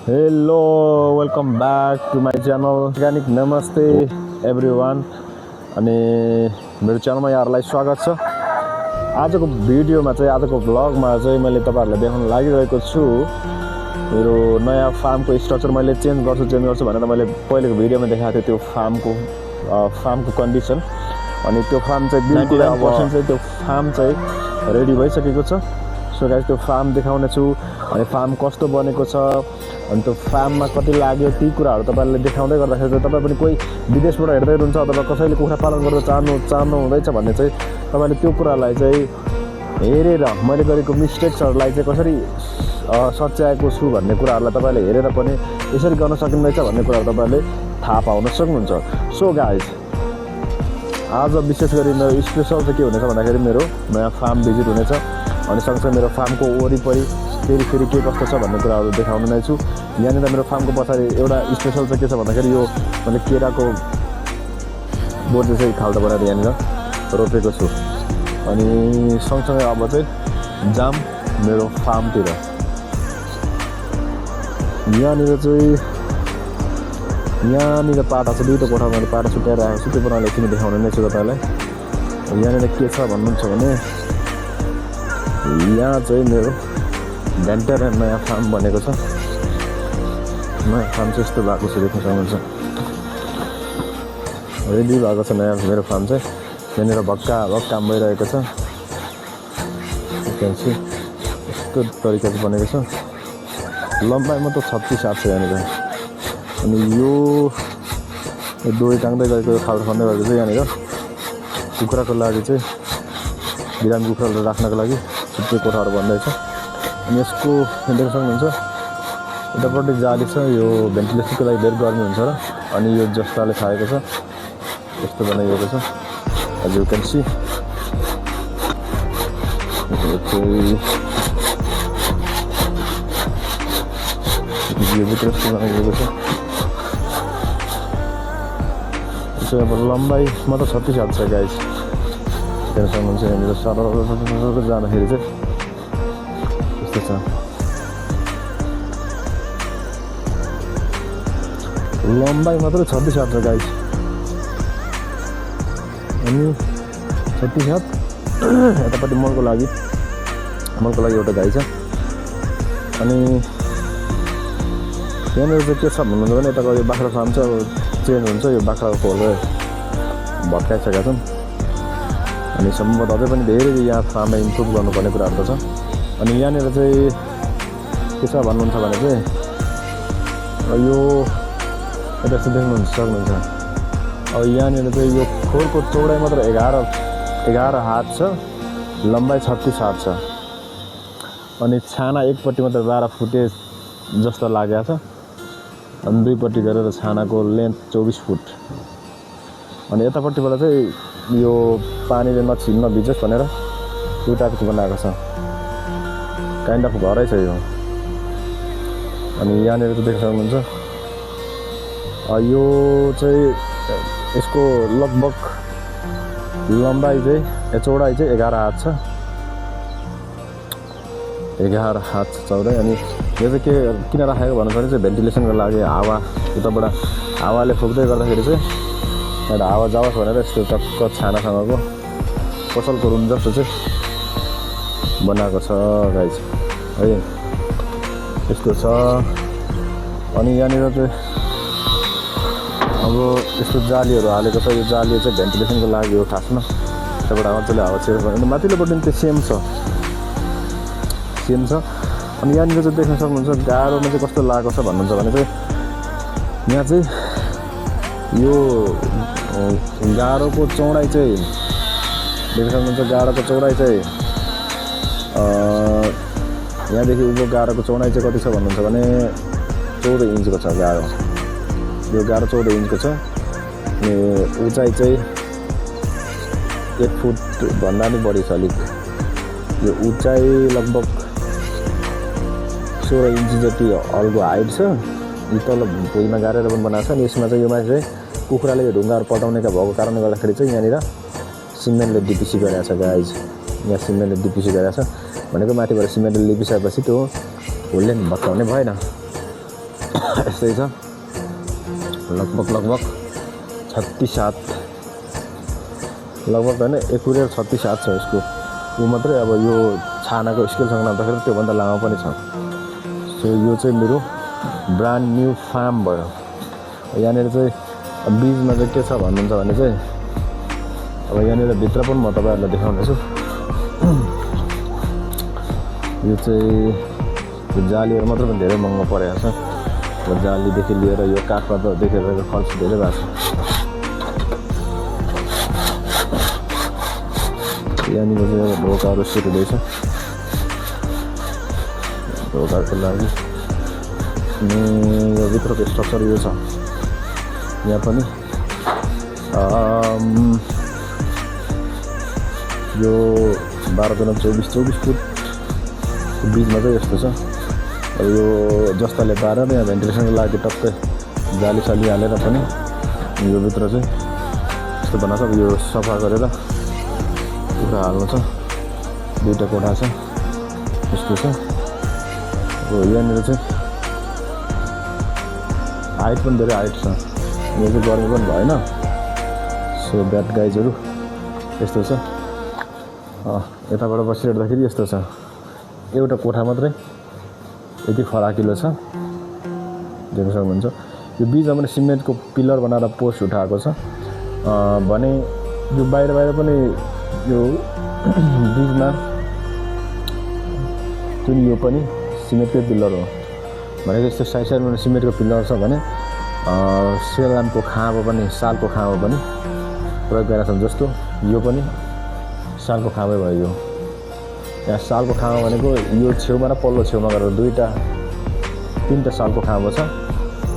Hello welcome back to my channel organic नमस्ते everyone अनि मेरो च्यानलमा यहाँहरूलाई स्वागत छ। आजको भिडियोमा चाहिँ आजको भ्लगमा चाहिँ मैले तपाईँहरूलाई देखाउन लागिरहेको छु मेरो नयाँ फार्मको स्ट्रक्चर मैले चेन्ज गर्छु भनेर मैले पहिलेको भिडियोमा देखाएको थिएँ त्यो फार्मको कन्डिसन अनि त्यो फार्म चाहिँ 99% चाहिँ त्यो फार्म चाहिँ रेडी भइसकेको छ। सो गाइस त्यो फार्म देखाउने छु अनि फार्म कस्तो बनेको छ अनि त्यो फार्ममा कति लाग्यो ती कुराहरू तपाईँहरूले देखाउँदै गर्दाखेरि चाहिँ तपाईँ पनि कोही विदेशबाट हेर्दै हुनुहुन्छ अथवा कसैले कुखुरा पालन गर्न चाहनु हुँदैछ भने चाहिँ तपाईँले त्यो कुरालाई चाहिँ हेरेर मैले गरेको मिस्टेक्सहरूलाई चाहिँ कसरी सच्याएको छु भन्ने कुराहरूलाई तपाईँले हेरेर पनि यसरी गर्न सकिँदैछ भन्ने कुराहरू तपाईँले थाहा पाउन सक्नुहुन्छ। सो गाइस आज विशेष गरी मेरो स्पेसल चाहिँ के हुनेछ भन्दाखेरि मेरो नयाँ फार्म भिजिट हुनेछ अनि सँगसँगै मेरो फार्मको वरिपरि फेरि के कस्तो छ भन्ने कुराहरू देखाउने नै छु। यहाँनिर मेरो फार्मको पछाडि एउटा स्पेसल चाहिँ के छ भन्दाखेरि यो मैले केराको बोट चाहिँ खाल्डो बनाएर यहाँनिर रोपेको छु अनि सँगसँगै अब चाहिँ जाम मेरो फार्मतिर। यहाँनिर पाटा छ, दुईवटा कोठा मैले पाटा छुट्याएर आएको छु, त्यो कुराले एकछिन देखाउने नै छु तपाईँलाई। यहाँनिर के छ भन्नुहुन्छ भने यहाँ चाहिँ मेरो भेन्टर नयाँ फार्म बनेको छ। नयाँ फार्म चाहिँ यस्तो भएको छ, देख्न सक्नुहुन्छ रेडी भएको छ नयाँ मेरो फार्म चाहिँ। यहाँनिर भक्का काम भइरहेको छ, यस्तो तरिका चाहिँ बनेको छ। लम्बाइमा त 36-8 छ यहाँनिर अनि यो डोरी टाङ्दै गएको खाल्डो खन्दै गएको चाहिँ यहाँनिर कुखुराको लागि चाहिँ बिरामी कुखुराहरू राख्नको लागि छुट्टै कोठाहरू बन्दैछ। अनि यसको देख्न सक्नुहुन्छ यतापट्टि जाली छ, यो भेन्टिलेसनको लागि धेरै गर्मी हुन्छ र अनि यो जस्ताले खाएको छ, यस्तो बनाइएको छ एज यु क्यान सी। यो भित्र यस्तो बनाइएको छ। यसो अब लम्बाइमा त 36-8 छ गाइस, देख्न सक्नुहुन्छ यहाँनिर सरर जाँदाखेरि चाहिँ यस्तो छ। लम्बाइ मात्र 36-8 छ गाइस अनि 36-8। यतापट्टि मलको लागि एउटा गाई छ अनि यहाँनिर चाहिँ के छ भन्नुहुन्छ भने यताको यो बाख्रा फार्म चाहिँ अब चेन्ज हुन्छ। यो बाख्राको खोलले भत्काइसकेका छन् अनि सम्भवतः अझै पनि धेरै यहाँ फार्ममा इम्प्रुभ गर्नुपर्ने कुराहरू त छ। अनि यहाँनिर चाहिँ के छ भन्नुहुन्छ भने चाहिँ यो यता यस्तो देख्नुहुन्छ सक्नुहुन्छ। अब यहाँनिर चाहिँ यो खोरको चौडाइ मात्र 11 हात छ, लम्बाइ 36-8 छ अनि छाना एकपट्टि मात्र 12 फुटे जस्तो लागेको छ अनि दुईपट्टि गरेर छानाको लेन्थ 24 फुट। अनि यतापट्टिबाट चाहिँ यो पानीले नभिजोस् भनेर त्यो टाइपको बनाएको छ, काइन्ड अफ घरै छ यो। अनि यहाँनिर चाहिँ देख्न सक्नुहुन्छ यो चाहिँ यसको लगभग लम्बाइ चाहिँ चौडाइ चाहिँ 11 हात छ, 11 हात छ चौडाइ। अनि यो चाहिँ किन राखेको भन्नुपर्ने चाहिँ भेन्टिलेसनको लागि हावा उताबाट हावाले फुक्दै गर्दाखेरि चाहिँ एउटा हावा जाओस् भनेर यस्तो टक्क छानासँगको पसलको रुम जस्तो चाहिँ बनाएको छ गाइस है, यस्तो छ। अनि यहाँनिर चाहिँ अब यस्तो जालीहरू हालेको छ, यो जाली चाहिँ भेन्टिलेसनको लागि हो खासमा, त्यहाँबाट मजाले हावा छिरेर अनि माथिल्लोपट्टि त्यो सेम छ। अनि यहाँनिर चाहिँ देख्न सक्नुहुन्छ गाह्रोमा चाहिँ कस्तो लागेको छ भन्नुहुन्छ भने चाहिँ यहाँ चाहिँ यो गाह्रोको चौडाइ चाहिँ देख्न सक्नुहुन्छ, गाह्रोको चौडाइ चाहिँ यहाँदेखि उँभो गाह्रोको चौडाइ चाहिँ कति छ भन्नुहुन्छ भने 14 इन्चको छ गाह्रो। यो गाह्रो 14 इन्चको छ अनि उचाइ चाहिँ 1 फुट भन्दा नि बढी छ अलिक। यो उचाइ लगभग 16 इन्च जति हलको हाइट छ। यो तल भुइँमा गाडेर पनि बनाएको छ अनि यसमा चाहिँ यो माथि चाहिँ कुखुराले ढुङ्गाहरू पटाउनेका भएको कारणले गर्दाखेरि चाहिँ यहाँनिर सिमेन्टले डिपिसी गरेको छ गाइज। यहाँ सिमेन्टले डिपिसी गरेको छ भनेको माथिबाट सिमेन्टले लिपिसकेपछि त्यो होलले भत्काउने भएन। यस्तै छ लगभग 36 लगभग होइन एकुरेट 36 छ यसको यो मात्रै। अब यो छानाको स्केलसँग नाप्दाखेरि त्योभन्दा लामो पनि छ। सो यो चाहिँ मेरो ब्रान्ड न्यू फार्म भयो। यहाँनिर चाहिँ बीजमा चाहिँ के छ भन्नुहुन्छ भने चाहिँ अब यहाँनिर भित्र पनि म तपाईँहरूलाई देखाउनेछु। यो चाहिँ यो जालीहरू मात्र पनि धेरै महँगो परेको छ। अब जालीदेखि लिएर यो काठपातदेखि लिएर खर्च धेरै भएको छ। यहाँनिर चाहिँ अब ढोकाहरू सेट हुँदैछ ढोकाको लागि। अनि यो भित्रको स्ट्रक्चर यो छ। यहाँ पनि यो 12x24 फुट बिचमा चाहिँ यस्तो छ। अब यो जस्ताले पारेर यहाँ भेन्टिलेसनको लागि टक्कै जाली साली हालेर पनि यो भित्र चाहिँ यस्तो बनाएको छ। अब यो सफा गरेर कुखुरा हाल्नु छ। 2टा कोठा छ यस्तो छ। अब यहाँनिर चाहिँ हाइट पनि धेरै हाइट छ। यो चाहिँ गर्मी पनि भएन। सो ब्याड गाइजहरू यस्तो छ। यताबाट बसिरहेदाखेरि यस्तो छ। एउटा कोठा मात्रै यति फराकिलो छ देख्न सक्नुहुन्छ। यो बिचमा पनि सिमेन्टको पिलर बनाएर पोस्ट उठाएको छ भने यो बाहिर पनि यो बिचमा जुन यो पनि सिमेन्टकै पिलर हो भनेको यस्तो साइडमा सिमेन्टको पिलर छ भने सेलामको खाँबो पनि सालको खाँबो पनि प्रयोग गरेका छन्। जस्तो यो पनि सालको खाँबै भयो। यो यहाँ सालको खाँबो भनेको यो छेउमा र पल्लो छेउमा गरेर 3टा सालको खाँबो छ।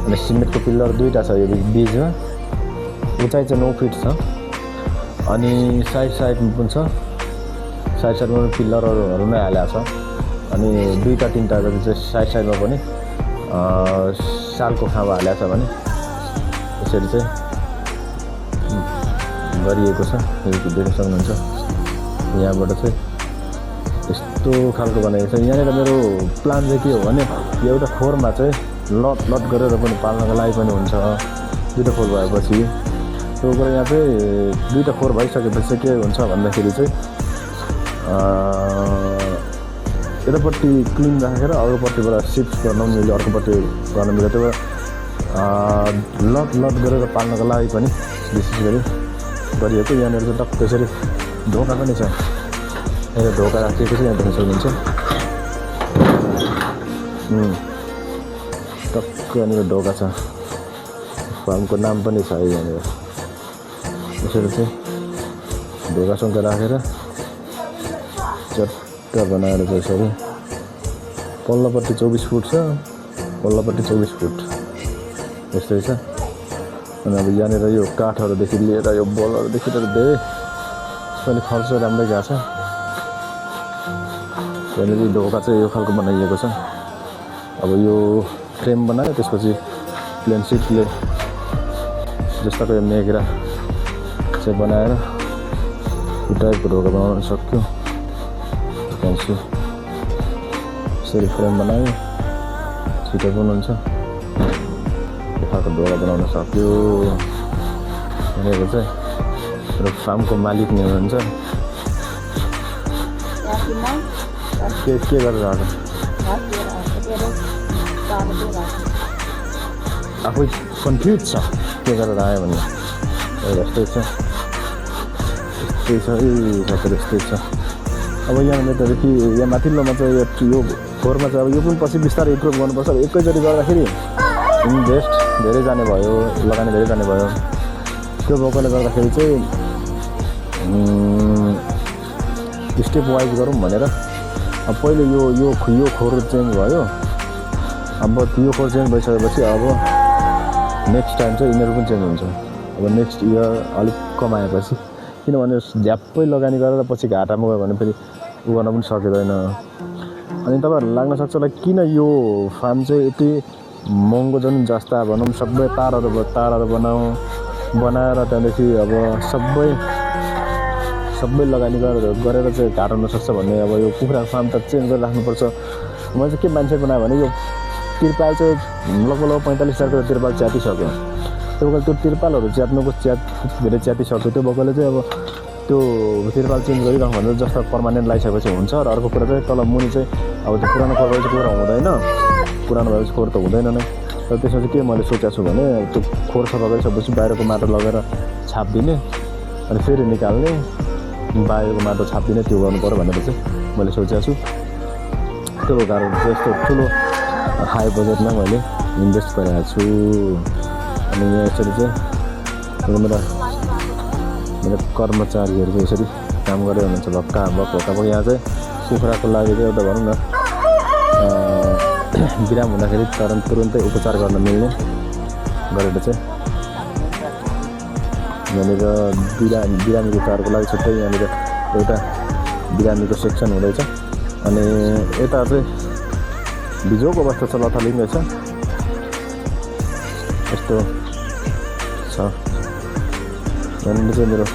अनि सिमेन्टको पिलर 2टा छ यो बिचमा। उचाइ चाहिँ 9 फिट छ। अनि साइडमा पनि छ। साइडमा पनि पिलरहरू नै हालेको छ। अनि 2-3टा चाहिँ साइडमा पनि सालको खाँबो हालेको छ भने यसरी चाहिँ गरिएको छ। यो देख्न सक्नुहुन्छ। यहाँबाट चाहिँ यस्तो खालको बनाएको छ। यहाँनिर मेरो प्लान चाहिँ के हो भने एउटा खोरमा चाहिँ लट गरेर पनि पाल्नको लागि पनि हुन्छ। 2टा खोर भएपछि त्यो गरेर यहाँ चाहिँ 2टा खोर भइसकेपछि के हुन्छ भन्दाखेरि चाहिँ यतापट्टि क्लिन राखेर अरूपट्टिबाट सिफ्ट गर्न मिल्यो अर्कोपट्टि गर्न मिल्यो। त्यो लट गरेर पाल्नको लागि पनि विशेष गरी गरिएको। यहाँनिर चाहिँ टक्क त्यसरी ढोका पनि छ। यहाँ ढोका राखिएको छ। यहाँ देख्न सक्नुहुन्छ टक्क यहाँनिर ढोका छ। फार्मको नाम पनि छ यहाँनिर। यसरी चाहिँ ढोकासँग राखेर चट्ट बनाएर चाहिँ यसरी पल्लोपट्टि 24 फुट छ पल्लोपट्टि 24 फुट यस्तै छ। अनि अब यहाँनिर यो काठहरूदेखि लिएर यो बलहरूदेखि लिएर धेरै यसपालि खर्च राम्रै गएको छ। यहाँनिर ढोका चाहिँ यो खालको बनाइएको छ। अब यो फ्रेम बनायो त्यसपछि प्लेन सिटले जस्ताको यो मेघरा चाहिँ बनाएर यो टाइपको ढोका बनाउन सक्यो। यसरी फ्रेम बनायो छिटो पनि हुन्छ। यो खालको ढोका बनाउन सक्यो। यहाँनिर चाहिँ मेरो फार्मको मालिक नै हुनुहुन्छ। के गरेर आएको आफै कन्फ्युज छ के गरेर आयो भन्ने। यस्तै छ यस्तै छ। अब यहाँनिरदेखि यहाँ माथिल्लोमा चाहिँ यो फोरमा चाहिँ अब यो पनि पछि बिस्तारै इम्प्रुभ गर्नुपर्छ। एकैचोटि गर्दाखेरि इन्भेस्ट धेरै जाने भयो लगानी धेरै जाने भयो। त्यो भएकोले गर्दाखेरि चाहिँ स्टेप वाइज गरौँ भनेर अब पहिले यो खोर चेन्ज भयो। अब यो खोर चेन्ज भइसकेपछि अब नेक्स्ट टाइम चाहिँ यिनीहरू पनि चेन्ज हुन्छ। अब नेक्स्ट इयर अलिक कमाएपछि किनभने झ्याप्पै लगानी गरेर पछि घाटामा गयो भने फेरि उ गर्न पनि सकिँदैन। अनि तपाईँहरूलाई लाग्न सक्छ होला किन यो फार्म चाहिँ यति महँगो जुन जस्ता भनौँ सबै तारहरू बनाएर त्यहाँदेखि अब सबै लगानी गरेर चाहिँ घाटा हुनसक्छ भन्ने। अब यो कुखुराको फार्म त चेन्ज गरेर राख्नुपर्छ। मैले चाहिँ के मान्छे बनायो भने यो तिरपाल चाहिँ लगभग 45,000 तिरपाल च्यातिसक्यो। त्यो भएकोले त्यो तिरपालहरू च्यात्नुको धेरै च्यातिसक्यो। त्यो भएकोले चाहिँ अब त्यो तिरपाल चेन्ज गरिरहँ भने जस्तो पर्मानेन्ट लगाइसकेपछि हुन्छ। र अर्को कुरा चाहिँ तल मुनि चाहिँ अब त्यो पुरानो खोर भएपछि खोर हुँदैन, पुरानो भएपछि खोर त हुँदैन नै। र त्यसमा चाहिँ के मैले सोचेको छु भने त्यो खोर सफा गरिसकेपछि बाहिरको माटो लगेर छापिदिने अनि फेरि निकाल्ने, बाहिरको माटो छापिदिने, त्यो गर्नु पऱ्यो भनेर चाहिँ मैले सोचेको छु। त्यो कारण चाहिँ यस्तो ठुलो हाई बजेटमा मैले इन्भेस्ट गरेको छु। अनि यहाँ यसरी चाहिँ मेरो कर्मचारीहरू चाहिँ यसरी काम गरेर हुनुहुन्छ भक्का यहाँ चाहिँ कुखुराको लागि चाहिँ एउटा भनौँ न बिराम हुँदाखेरि तुरुन्तै उपचार गर्न मिल्ने गरेर चाहिँ यहाँनिर बिरामीको उपचारको लागि छुट्टै यहाँनिर एउटा बिरामीको सेक्सन हुँदैछ। अनि यता चाहिँ बिजोको अवस्था छ, लथालिङ्गै छ यस्तो छ। यहाँनिर चाहिँ मेरो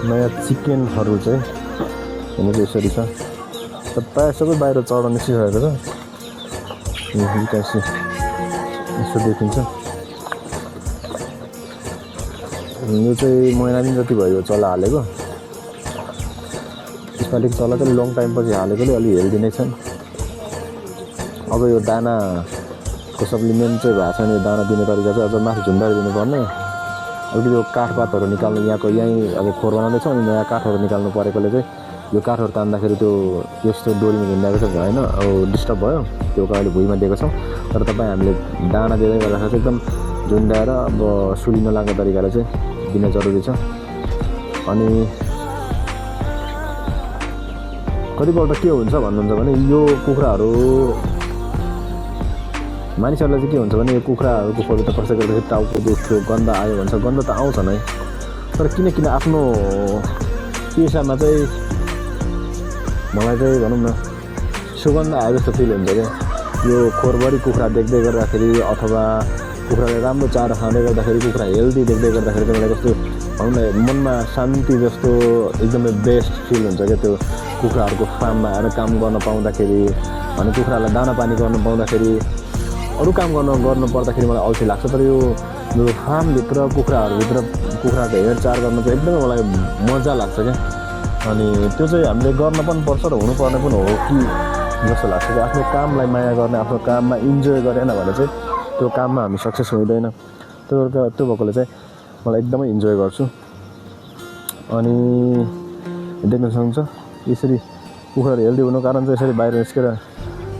नयाँ चिकनहरू चाहिँ यहाँनिर यसरी छ। प्रायः सबै बाहिर चढ्न निस्किसकेको छ, यसो देखिन्छ। यो चाहिँ महिना दिन जति भयो चल्ला हालेको, यसपालि चल्ला चाहिँ लङ टाइमपछि हालेकोले अलि हेल्दी नै छन्। अब यो दानाको सप्लिमेन्ट चाहिँ भएको छैन। यो दाना दिने तरिका चाहिँ अझ माथि झुन्डाएर दिनुपर्ने। अलिकति यो काठपातहरू निकाल्नु यहीँ अब खोर बनाउँदैछौँ अनि नयाँ काठहरू निकाल्नु परेकोले चाहिँ यो काठहरू तान्दाखेरि त्यो यस्तो डोरीमा झुन्डाएको चाहिँ भएन, अब डिस्टर्ब भयो। त्यो अहिले भुइँमा दिएको छौँ। तर तपाईँ हामीले दाना दिँदै गर्दाखेरि चाहिँ एकदम झुन्डाएर अब सुली नलाग्ने तरिकाले चाहिँ दिन जरुरी छ। अनि कतिपल्ट के हुन्छ भन्नुहुन्छ भने यो कुखुराहरू मानिसहरूलाई चाहिँ के हुन्छ भने यो कुखुराहरूको खोर त कसै गर्दाखेरि टाउको दुख्यो, गन्ध आयो भन्छ। गन्ध त आउँछ नै, तर किन आफ्नो पेसामा चाहिँ मलाई चाहिँ भनौँ न सुगन्ध आयो जस्तो फिल हुन्छ क्या। यो खोरभरि कुखुरा देख्दै गर्दाखेरि अथवा कुखुराले राम्रो चारो खाँदै गर्दाखेरि, कुखुरा हेल्दी देख्दै गर्दाखेरि चाहिँ मलाई कस्तो भनौँ न मनमा शान्ति जस्तो एकदमै बेस्ट फिल हुन्छ क्या। त्यो कुखुराहरूको फार्ममा आएर काम गर्न पाउँदाखेरि, अनि कुखुरालाई दाना पानी गर्नु पाउँदाखेरि, अरू काम गर्नु पर्दाखेरि मलाई अल्छी लाग्छ। तर यो फार्मभित्र कुखुराहरूको हेरचाह गर्न चाहिँ एकदमै मलाई मजा लाग्छ क्या। अनि त्यो चाहिँ हामीले गर्न पनि पर्छ र हुनुपर्ने पनि हो कि जस्तो लाग्छ कि आफ्नो कामलाई माया गर्ने, आफ्नो काममा इन्जोय गरेन भने चाहिँ त्यो काममा हामी सक्सेस हुँदैन। त्यो भएकोले चाहिँ मलाई एकदमै इन्जोय गर्छु। अनि देख्न सक्नुहुन्छ यसरी कुखुराहरू हेल्दी हुनुको कारण चाहिँ यसरी बाहिर निस्केर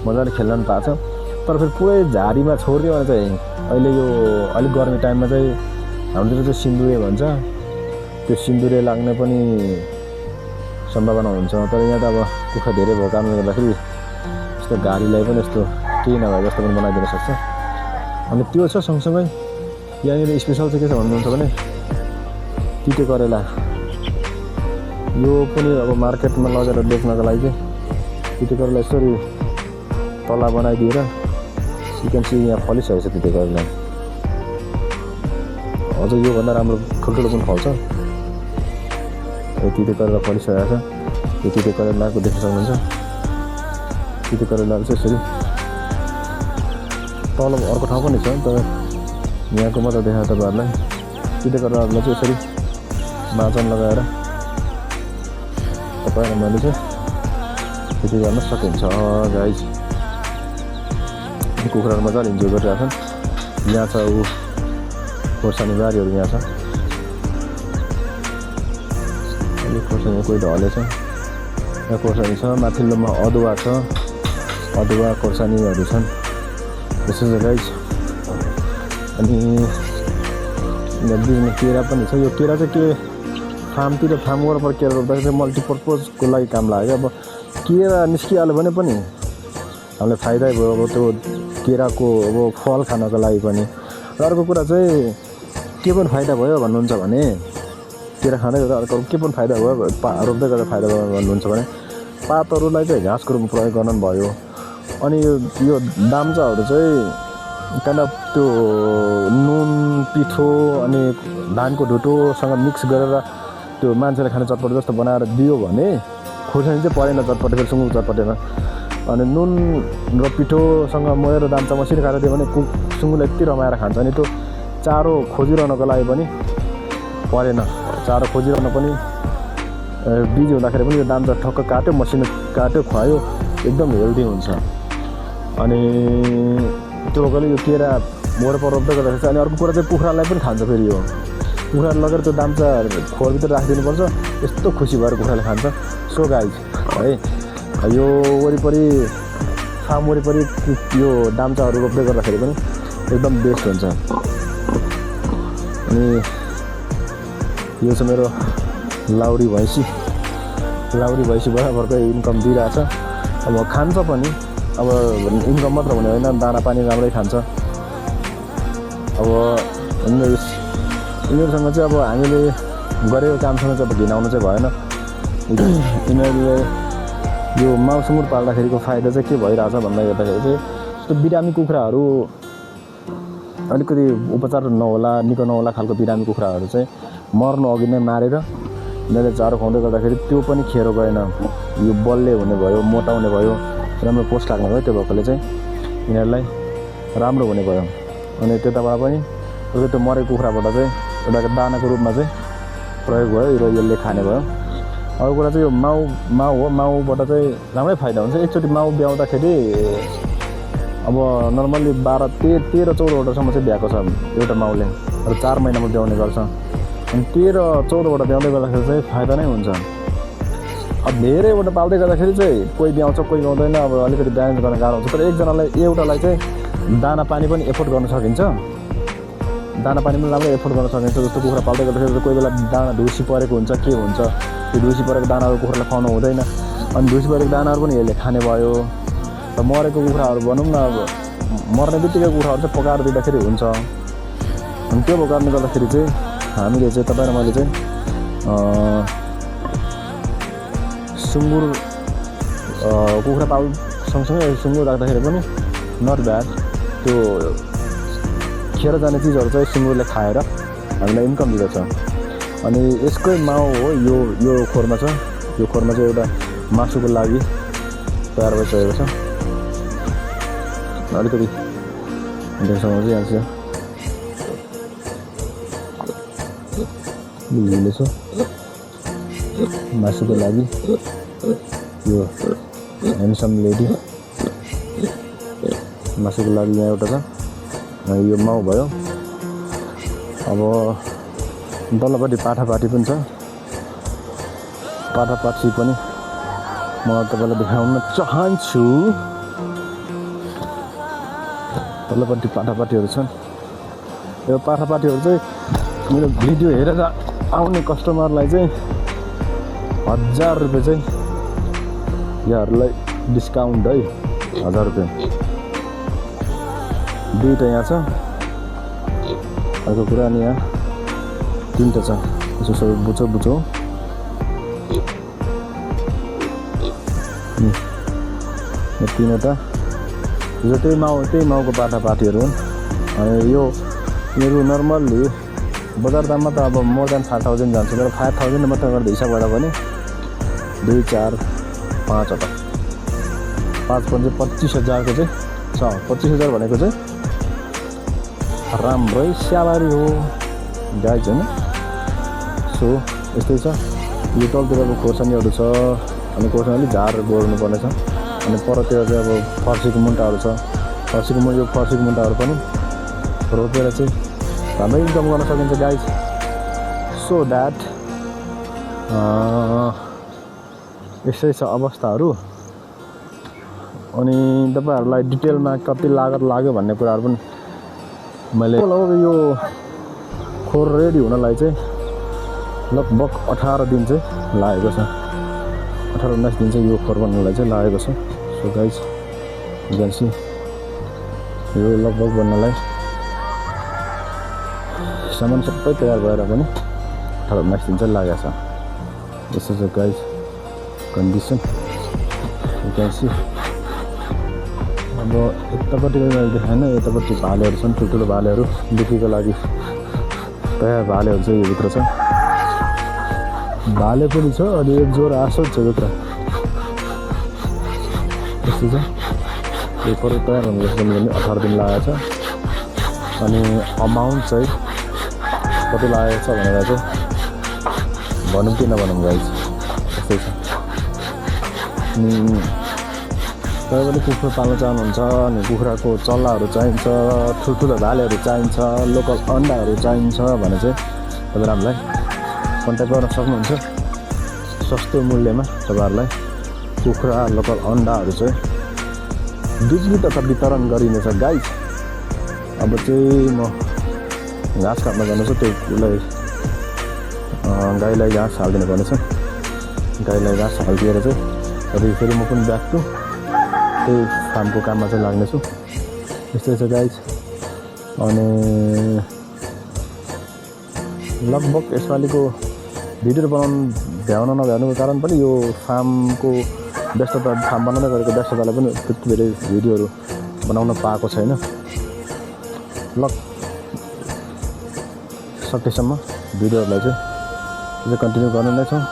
मजाले खेल्न पनि पाएको छ। तर फेरि पुरै झारीमा छोडिदियो भने चाहिँ अहिले यो अलिक गर्मी टाइममा चाहिँ हाम्रोतिर चाहिँ सिन्दुरे भन्छ, त्यो सिन्दुरे लाग्ने पनि सम्भावना हुन्छ। तर यहाँ त अब कुखुरा धेरै भएको कारणले गर्दाखेरि यस्तो गाडीलाई पनि यस्तो केही नभए जस्तो पनि बनाइदिन सक्छ। अनि त्यो छ सँगसँगै यहाँनिर स्पेसल चाहिँ के छ भन्नुहुन्छ भने तिते करेला, यो पनि अब मार्केटमा लगेर बेच्नको लागि चाहिँ तिते करेला यसरी तला बनाइदिएर चिकन यहाँ फलिसकेको छ। तिते करेला अझ योभन्दा राम्रो ठुल्ठुलो पनि फल्छ। तिते करेला फलिसकेको छ। यो तिते करेलाको देख्न सक्नुहुन्छ। तिते करेलाहरू चाहिँ यसरी तल अर्को ठाउँ पनि छ, तर यहाँको मात्र देखाएँ तपाईँहरूलाई। तिते करेलाहरूलाई चाहिँ यसरी माचन लगाएर तपाईँहरू मैले चाहिँ त्यति गर्न सकिन्छ। गाइज कुखुराहरू मजाले इन्जोय गरिरहेछन्। यहाँ छ खोर्सानी बारीहरू, यहाँ छ अलिक खोर्सानी कोही ढलेछ, यहाँ खोर्सानी छ, माथिल्लोमा अदुवा छ, अदुवा खोर्सानीहरू छन्। यसो छ गाइज। अनि यहाँ बिचमा केरा पनि छ। यो केरा चाहिँ के फार्मतिर फार्म वरपर केरा रोप्दाखेरि चाहिँ मल्टिपर्पजको लागि काम लाग्यो। अब केरा निस्किहाल्यो भने पनि हामीलाई फाइदै भयो। अब त्यो केराको अब फल खानको लागि पनि। र अर्को कुरा चाहिँ के पनि फाइदा भयो भन्नुहुन्छ भने केरा खाँदै गर्दा अर्को के पनि फाइदा भयो रोप्दै गर्दा फाइदा भयो भन्नुहुन्छ भने पातहरूलाई चाहिँ घाँसको रूपमा प्रयोग गर्न भयो। अनि यो दाम्चाहरू चाहिँ kind of त्यो नुन पिठो अनि धानको ढुटोसँग मिक्स गरेर त्यो मान्छेले खाने चटपटे जस्तो बनाएर दियो भने खोर्सानी चाहिँ परेन चटपटे, फेरि सुँगुर चटपटेमा अनि नुन र पिठोसँग मोएर दाम्चा मसिनो खाएर दियो भने सुँगुरले यति रमाएर खान्छ। अनि त्यो चारो खोजिरहनको लागि पनि परेन, चारो खोजिरहन पनि बिजी हुँदाखेरि पनि यो दाम्चा ठक्क काट्यो, मसिनो काट्यो, खुवायो, एकदम हेल्दी हुन्छ। अनि त्यो भएकोले यो केरा वरपर रोप्दै गर्दाखेरि चाहिँ। अनि अर्को कुरा चाहिँ कुखुरालाई पनि खान्छ फेरि यो, कुखुराले लगेर त्यो दाम्चा खोरभित्र राखिदिनुपर्छ, यस्तो खुसी भएर कुखुराले खान्छ। सो गाइज है, यो वरिपरि फार्म वरिपरि यो दाम्चाहरू रोप्दै गर्दाखेरि पनि एकदम बेस्ट हुन्छ। अनि यो चाहिँ मेरो लाउरी भैँसी बराबरको इन्कम दिइरहेछ। अब खान्छ पनि, अब इन्कम मात्र हुने होइन, दाना पानी राम्रै खान्छ। अब यिनीहरूसँग चाहिँ अब हामीले गरेको कामसँग चाहिँ अब घिनाउनु चाहिँ भएन। यिनीहरूले यो माउ सुँगुर पाल्दाखेरिको फाइदा चाहिँ के भइरहेछ भन्दा हेर्दाखेरि चाहिँ त्यो बिरामी कुखुराहरू अलिकति उपचार नहोला, निको नहोला खालको बिरामी कुखुराहरू चाहिँ मर्नु अघि नै मारेर यिनीहरूले चारो खुवाउँदै गर्दाखेरि त्यो पनि खेरो गएन। यो बल्ले हुने भयो, मोटा हुने भयो, राम्रो पोस्ट लाग्ने भयो। त्यो भएकोले चाहिँ यिनीहरूलाई राम्रो हुने भयो। अनि त्यताबाट पनि त्यो मरेको कुखुराबाट चाहिँ एउटा दानाको रूपमा चाहिँ प्रयोग भयो र यसले खाने भयो। अर्को कुरा चाहिँ यो माउ हो, माउबाट चाहिँ राम्रै फाइदा हुन्छ। एकचोटि माउ ब्याउँदाखेरि अब नर्मल्ली 13-14वटासम्म चाहिँ ब्याएको छ एउटा माउले, र 4 महिनामा ब्याउने गर्छ। अनि 13-14वटा ब्याउँदै गर्दाखेरि चाहिँ फाइदा नै हुन्छ। अब धेरैवटा पाल्दै गर्दाखेरि चाहिँ कोही ब्याउँछ कोही ब्याउँदैन, अब अलिकति ब्यालेन्स गर्न गाह्रो हुन्छ। तर एकजनालाई एउटालाई चाहिँ दाना पानी पनि एफोर्ड गर्न सकिन्छ, दाना पानी पनि राम्रो एफोर्ड गर्न सकिन्छ। जस्तो कुखुरा पाल्दै गर्दाखेरि कोही बेला दाना ढुसी परेको हुन्छ, के हुन्छ, त्यो ढुसी परेको दानाहरू कुखुरालाई खुवाउनु हुँदैन। अनि ढुसी परेको दानाहरू पनि यसले खाने भयो। र मरेको कुखुराहरू भनौँ न, अब मर्ने बित्तिकै कुखुराहरू चाहिँ पकाएर दिँदाखेरि हुन्छ। अनि त्यो कारणले गर्दाखेरि चाहिँ हामीले चाहिँ तपाईँ र मैले चाहिँ सुँगुर कुखुरा पाल सँगसँगै सुँगुर राख्दाखेरि पनि नट ब्याड। त्यो खेर जाने चिजहरू चाहिँ सुँगुरले खाएर हामीलाई इन्कम दिँदछ। अनि यसकै माउ हो यो खोरमा छ। यो खोरमा चाहिँ एउटा मासुको लागि तयार भइसकेको छ। अलिकति देख्छौँ चाहिँ यहाँ चाहिँ लिनेछ मासुको लागि। यो ह्यान्डसम लेडी मासुको लागि यहाँ एउटा छ। यो माउ भयो। अब तल्लोपट्टि पाठापाठी पनि छ। पाठापाठी पनि म तपाईँलाई देखाउन चाहन्छु। तल्लोपट्टि पाठापाठीहरू छन्। यो पाठापाठीहरू चाहिँ मेरो भिडियो हेरेर आउने कस्टमरलाई चाहिँ 1000 रुपियाँ चाहिँ यहाँहरूलाई डिस्काउन्ट है, 1000 रुपियाँ। दुईवटा यहाँ छ। अर्को कुरा अनि यहाँ 3टा छ। यसो सबै बुझो यो 3वटा यो त्यही माउको पाठापाठीहरू हुन्। अनि योहरू नर्मल्ली बजार दाममा त अब मोर देन 5000 जान्छ। तर 5000 मात्र गर्दा हिसाब गर्दा पनि 2, 4, 5वटा 5 पनि 25000को चाहिँ छ। 25000 भनेको चाहिँ राम्रै स्यालेरी हो गाइज होइन। सो यस्तै छ। यो तलतिरको खोर्सानीहरू छ। अनि खोर्सानी अलिक झार गोड्नु पर्ने छ। अनि परतिर चाहिँ अब फर्सीको मुन्टाहरू छ। फर्सीको मुन्टाहरू पनि रोपेर चाहिँ राम्रै इन्कम गर्न सकिन्छ गाइज। सो द्याट यस्तै छ अवस्थाहरू। अनि तपाईँहरूलाई डिटेलमा कति लागत लाग्यो भन्ने कुराहरू पनि मैले यो खोर रेडी हुनलाई चाहिँ लगभग 18 दिन चाहिँ लागेको छ। 18-19 दिन चाहिँ यो खोर बन्नलाई चाहिँ लागेको छ। सो गाइज जान्छु यो लगभग बन्नलाई सामान सबै तयार भएर पनि 18-19 दिन चाहिँ लागेको छ। यस्तो छ गाइज कन्डिसन। जान्छु अब यतापट्टि मैले देखाएन, यतापट्टि भालेहरू छन्। ठुल्ठुलो भालेहरू बिक्रीको लागि तयार भालेहरू चाहिँ यो भित्र छ। भाले पनि छ। अनि एक जोर आसो छ भित्र। छ पेपर तयार हुँदैछ भने 18 दिन लागेको छ अनि अमाउन्ट चाहिँ कति लागेको छ भनेर चाहिँ भनौँ कि नभनौँ गाइज त्यस्तै छ। तपाईँले कुखुरा पाल्न चाहनुहुन्छ अनि कुखुराको चल्लाहरू चाहिन्छ, ठुल्ठुलो भालेहरू चाहिन्छ, लोकल अन्डाहरू चाहिन्छ भने चाहिँ तपाईँहरू हामीलाई कन्ट्याक्ट गर्न सक्नुहुन्छ। सस्तो मूल्यमा तपाईँहरूलाई कुखुरा लोकल अन्डाहरू चाहिँ बिजुली तथा वितरण गरिनेछ गाइज। अब चाहिँ म घाँस काट्न जानेछु, त्यो उसलाई गाईलाई घाँस हालिदिनु पर्नेछ। गाईलाई घाँस हालिदिएर चाहिँ अनि फेरि म पनि ब्याक टु त्यही फार्मको काममा चाहिँ लाग्नेछु। यस्तै छ गाइज। अनि लगभग यसपालिको भिडियो बनाउनु भ्याउन नभ्याउनुको कारण पनि यो फार्मको व्यस्तता, फार्म बनाउँदै गरेको व्यस्तताले पनि त्यति धेरै भिडियोहरू बनाउन पाएको छैन। सकेसम्म भिडियोहरूलाई चाहिँ कन्टिन्यू गर्ने नै छौँ।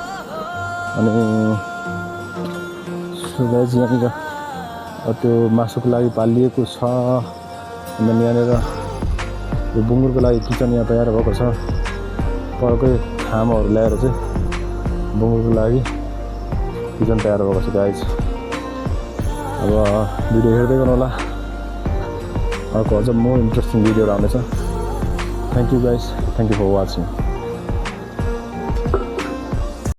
अनि गाइज यहाँनिर त्यो मासुको लागि पालिएको छ। अनि यहाँनिर यो बुङ्गुरको लागि किचन यहाँ तयार भएको छ। परकै खामहरू ल्याएर चाहिँ बुङ्गुरको लागि किचन तयार भएको छ गाइज। अब भिडियो हेर्दै गर्नु होला, अर्को अझ मोर इन्ट्रेस्टिङ भिडियोहरू आउनेछ। Thank you guys, thank you for watching.